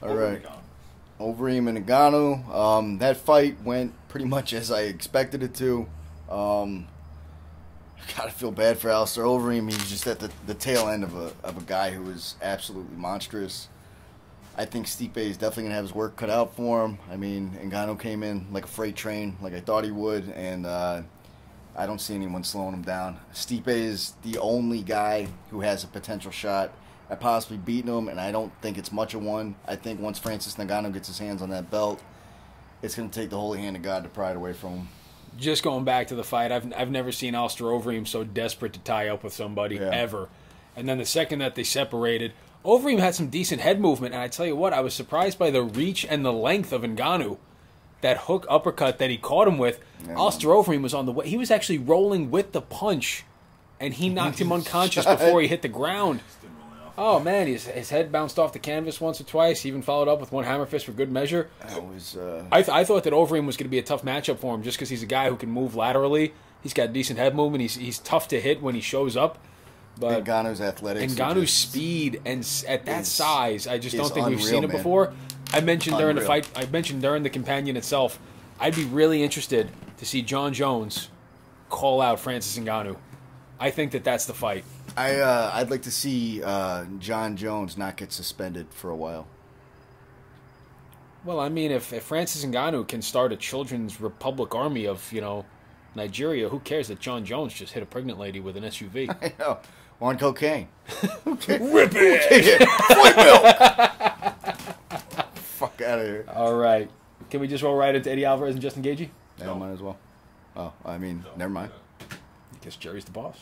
All right. Overeem and Ngannou. That fight went pretty much as I expected it to. Gotta feel bad for Alistar Overeem. He was just at the tail end of a guy who was absolutely monstrous. I think Stipe is definitely gonna have his work cut out for him. I mean, Ngannou came in like a freight train, like I thought he would, and I don't see anyone slowing him down. Stipe is the only guy who has a potential shot at possibly beating him, and I don't think it's much of one. I think once Francis Ngannou gets his hands on that belt, it's going to take the holy hand of God to pry it away from him. Just going back to the fight, I've never seen Alistar Overeem so desperate to tie up with somebody, ever. And then the second that they separated, Overeem had some decent head movement, and I tell you what, I was surprised by the reach and the length of Ngannou. That hook uppercut that he caught him with, Alistar Overeem was on the way. He was actually rolling with the punch, and he knocked him unconscious before he hit the ground. Oh, man, his head bounced off the canvas once or twice. He even followed up with one hammer fist for good measure. I thought that Overeem was going to be a tough matchup for him just because he's a guy who can move laterally. He's got decent head movement. He's tough to hit when he shows up. But Ngannou's athletics. Ngannou's speed, and at that size, I just don't think we've seen it before. I mentioned during the fight, I mentioned during the companion itself, I'd be really interested to see John Jones call out Francis Ngannou. I think that's the fight. I'd like to see John Jones not get suspended for a while. Well, I mean, if Francis Ngannou can start a children's republic army of, Nigeria, who cares that John Jones just hit a pregnant lady with an SUV? I know. On cocaine. Rip it! Flip milk! Fuck out of here. All right. Can we just roll right into Eddie Alvarez and Justin Gaethje? Yeah, might as well. Oh, I mean, never mind. I guess Jerry's the boss.